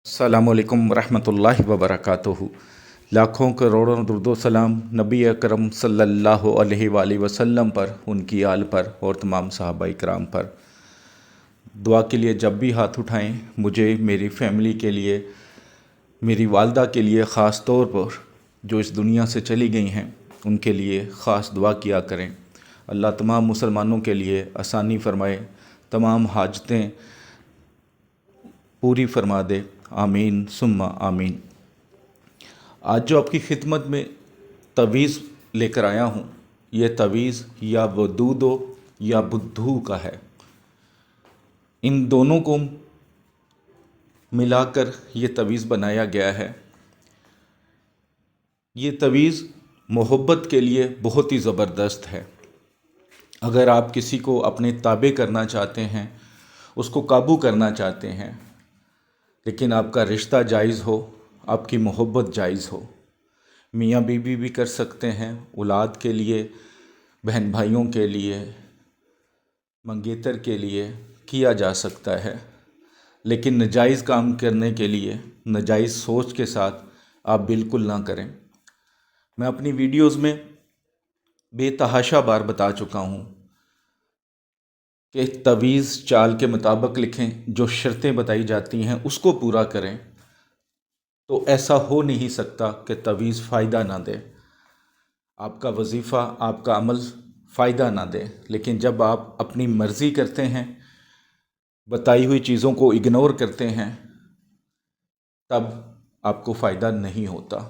अस्सलामुअलैकुम रहमतुल्लाहि व बरकातुहू। लाखों करोड़ों दुरूद सलाम नबी अकरम सल्लल्लाहु अलैहि वसल्लम पर, उनकी आल पर और तमाम सहाबा इकराम पर। दुआ के लिए जब भी हाथ उठाएं, मुझे, मेरी फैमिली के लिए, मेरी वालदा के लिए ख़ास तौर पर, जो इस दुनिया से चली गई हैं उनके लिए ख़ास दुआ किया करें। अल्लाह तमाम मुसलमानों के लिए आसानी फ़रमाए, तमाम हाजतें पूरी फरमा दे। आमीन सुम्मा आमीन। आज जो आपकी खिदमत में तवीज़ लेकर आया हूँ, ये तवीज़ या वदूदो या बुद्धू का है। इन दोनों को मिलाकर ये तवीज़ बनाया गया है। ये तवीज़ मोहब्बत के लिए बहुत ही ज़बरदस्त है। अगर आप किसी को अपने ताबे करना चाहते हैं, उसको काबू करना चाहते हैं, लेकिन आपका रिश्ता जायज़ हो, आपकी मोहब्बत जायज़ हो, मियाँ बीवी भी कर सकते हैं, औलाद के लिए, बहन भाइयों के लिए, मंगेतर के लिए किया जा सकता है। लेकिन नाजायज़ काम करने के लिए नाजायज़ सोच के साथ आप बिल्कुल ना करें। मैं अपनी वीडियोस में बेतहाशा बार बता चुका हूँ कि तवीज़ चाल के मुताबिक लिखें, जो शर्तें बताई जाती हैं उसको पूरा करें, तो ऐसा हो नहीं सकता कि तवीज़ फ़ायदा ना दे, आपका वजीफ़ा, आपका अमल फ़ायदा ना दे। लेकिन जब आप अपनी मर्ज़ी करते हैं, बताई हुई चीज़ों को इग्नोर करते हैं, तब आपको फ़ायदा नहीं होता।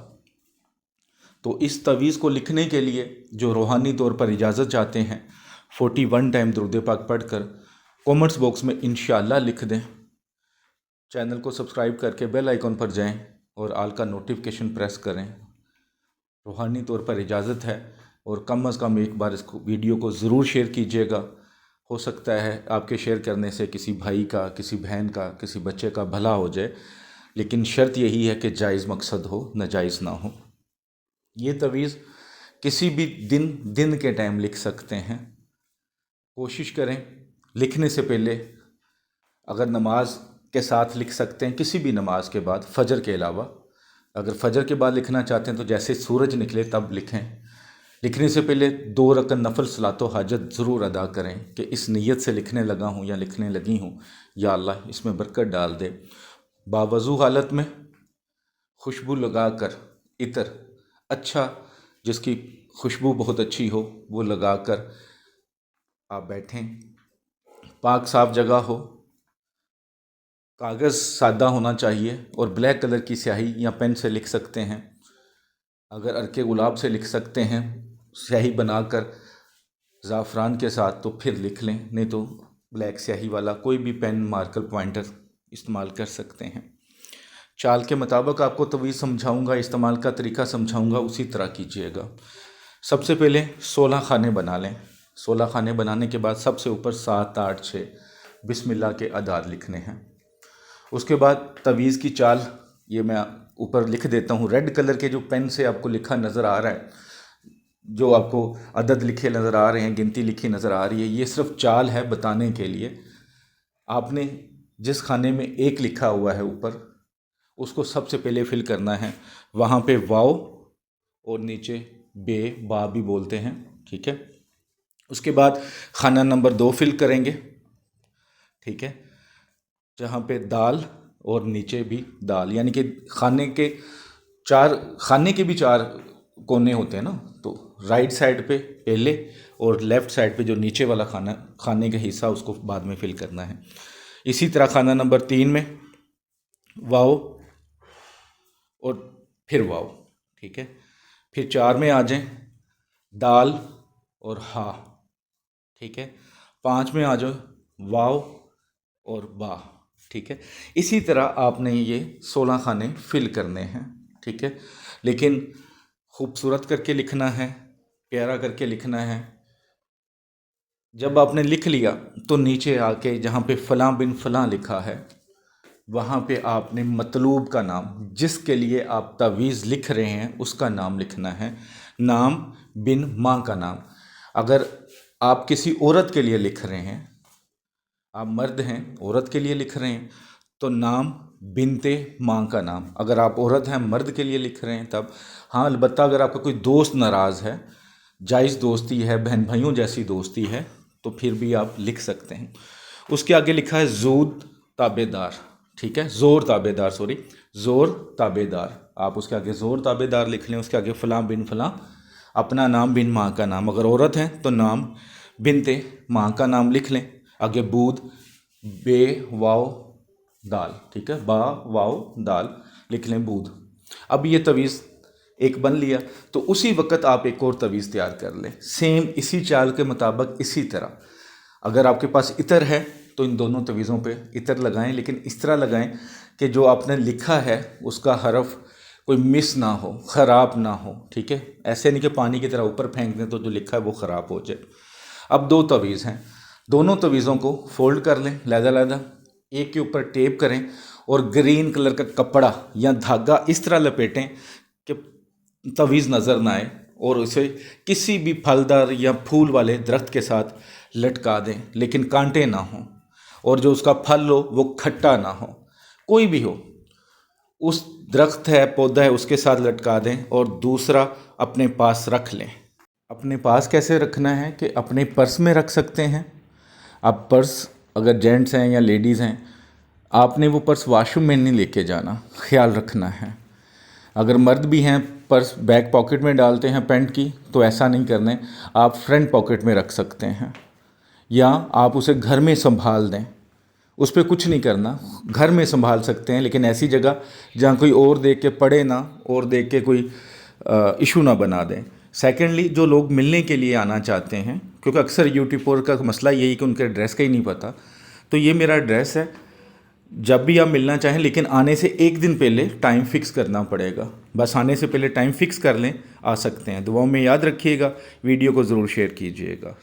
तो इस तवीज़ को लिखने के लिए जो रूहानी तौर पर इजाज़त चाहते हैं, 41 टाइम दुरूद पाक पढ़कर कमेंट्स बॉक्स में इंशाअल्लाह लिख दें। चैनल को सब्सक्राइब करके बेल आइकॉन पर जाएं और आल का नोटिफिकेशन प्रेस करें। रूहानी तौर पर इजाज़त है, और कम अज़ कम एक बार इसको वीडियो को ज़रूर शेयर कीजिएगा। हो सकता है आपके शेयर करने से किसी भाई का, किसी बहन का, किसी बच्चे का भला हो जाए, लेकिन शर्त यही है कि जायज़ मकसद हो, नाजायज़ ना हो। ये तवीज़ किसी भी दिन के टाइम लिख सकते हैं। कोशिश करें लिखने से पहले, अगर नमाज के साथ लिख सकते हैं, किसी भी नमाज के बाद, फ़जर के अलावा। अगर फ़जर के बाद लिखना चाहते हैं तो जैसे सूरज निकले तब लिखें। लिखने से पहले 2 रकअत नफल सलातो हाजत ज़रूर अदा करें कि इस नीयत से लिखने लगा हूँ या लिखने लगी हूँ, या अल्लाह इसमें बरकत डाल दे। बावज़ू हालत में खुशबू लगाकर, इतर अच्छा, जिसकी खुशबू बहुत अच्छी हो, वो लगाकर आप बैठें। पाक साफ जगह हो, कागज़ सादा होना चाहिए, और ब्लैक कलर की स्याही या पेन से लिख सकते हैं। अगर अर्के गुलाब से लिख सकते हैं स्याही बनाकर ज़ाफ़रान के साथ, तो फिर लिख लें, नहीं तो ब्लैक स्याही वाला कोई भी पेन, मार्कर, पॉइंटर इस्तेमाल कर सकते हैं। चाल के मुताबिक आपको तवीज़ समझाऊंगा, इस्तेमाल का तरीका समझाऊंगा, उसी तरह कीजिएगा। सबसे पहले 16 खाने बना लें। 16 खाने बनाने के बाद सबसे ऊपर 7, 8, 6 बिस्मिल्लाह के अदाद लिखने हैं। उसके बाद तवीज़ की चाल ये मैं ऊपर लिख देता हूँ। रेड कलर के जो पेन से आपको लिखा नज़र आ रहा है, जो आपको अदद लिखे नज़र आ रहे हैं, गिनती लिखी नज़र आ रही है, ये सिर्फ चाल है बताने के लिए। आपने जिस खाने में 1 लिखा हुआ है ऊपर, उसको सबसे पहले फिल करना है। वहाँ पे वाव और नीचे बे, बा भी बोलते हैं, ठीक है। उसके बाद खाना नंबर 2 फिल करेंगे, ठीक है, जहाँ पे दाल और नीचे भी दाल, यानी कि खाने के भी 4 कोने होते हैं ना, तो राइट साइड पे पहले और लेफ़्ट साइड पे जो नीचे वाला खाने का हिस्सा, उसको बाद में फिल करना है। इसी तरह खाना नंबर 3 में वाव और फिर वाव, ठीक है। फिर 4 में आ जाएं, दाल और हा, ठीक है। 5 में आ जाओ, वाव और बा, ठीक है। इसी तरह आपने ये 16 खाने फिल करने हैं, ठीक है। लेकिन खूबसूरत करके लिखना है, प्यारा करके लिखना है। जब आपने लिख लिया तो नीचे आके जहाँ पे फ़लाँ बिन फ़लाँ लिखा है, वहाँ पे आपने मतलूब का नाम, जिसके लिए आप तावीज़ लिख रहे हैं, उसका नाम लिखना है। नाम बिन माँ का नाम। अगर आप किसी औरत के लिए लिख रहे हैं, आप मर्द हैं, औरत के लिए लिख रहे हैं, तो नाम बिनते माँ का नाम। अगर आप औरत हैं, मर्द के लिए लिख रहे हैं तब। हाँ, अलबत्ता अगर आपका कोई दोस्त नाराज़ है, जायज़ दोस्ती है, बहन भाइयों जैसी दोस्ती है, तो फिर भी आप लिख सकते हैं। उसके आगे लिखा है ज़ूद ताबेदार, ठीक है, ज़ोर ताबेदार, सॉरी, ज़ोर ताबेदार। आप उसके आगे ज़ोर ताबेदार लिख लें, उसके आगे फ़लाँ बिन फ़लाँ, अपना नाम बिन माँ का नाम। अगर औरत हैं तो नाम बिनते माँ का नाम लिख लें, आगे बूद बे वाव दाल, ठीक है, बा वाव दाल लिख लें, बूद। अब ये तवीज़ एक बन लिया, तो उसी वक्त आप एक और तवीज़ तैयार कर लें, सेम इसी चाल के मुताबिक, इसी तरह। अगर आपके पास इतर है तो इन दोनों तवीज़ों पे इतर लगाएं, लेकिन इस तरह लगाएं कि जो आपने लिखा है उसका हरफ कोई मिस ना हो, ख़राब ना हो, ठीक है। ऐसे नहीं कि पानी की तरह ऊपर फेंक दें तो जो लिखा है वो ख़राब हो जाए। अब दो तवीज़ हैं, दोनों तवीज़ों को फोल्ड कर लें लहदा, एक के ऊपर टेप करें और ग्रीन कलर का कपड़ा या धागा इस तरह लपेटें कि तवीज़ नज़र ना आए, और उसे किसी भी फलदार या फूल वाले दरख्त के साथ लटका दें, लेकिन कांटे ना हों, और जो उसका फल हो वो खट्टा ना हो, कोई भी हो, उस दरख्त है, पौधा है, उसके साथ लटका दें और दूसरा अपने पास रख लें। अपने पास कैसे रखना है कि अपने पर्स में रख सकते हैं आप। पर्स अगर जेंट्स हैं या लेडीज़ हैं, आपने वो पर्स वॉशरूम में नहीं लेके जाना, ख्याल रखना है। अगर मर्द भी हैं, पर्स बैक पॉकेट में डालते हैं पैंट की, तो ऐसा नहीं करना है, आप फ्रंट पॉकेट में रख सकते हैं, या आप उसे घर में संभाल दें, उस पर कुछ नहीं करना, घर में संभाल सकते हैं, लेकिन ऐसी जगह जहाँ कोई और देख के पढ़े ना, और देख के कोई इशू ना बना दें। सेकेंडली, जो लोग मिलने के लिए आना चाहते हैं, क्योंकि अक्सर यूट्यूबर का मसला यही कि उनके एड्रेस का ही नहीं पता, तो ये मेरा एड्रेस है, जब भी आप मिलना चाहें, लेकिन आने से एक दिन पहले टाइम फ़िक्स करना पड़ेगा। बस आने से पहले टाइम फ़िक्स कर लें, आ सकते हैं। दुआओं में याद रखिएगा, वीडियो को ज़रूर शेयर कीजिएगा।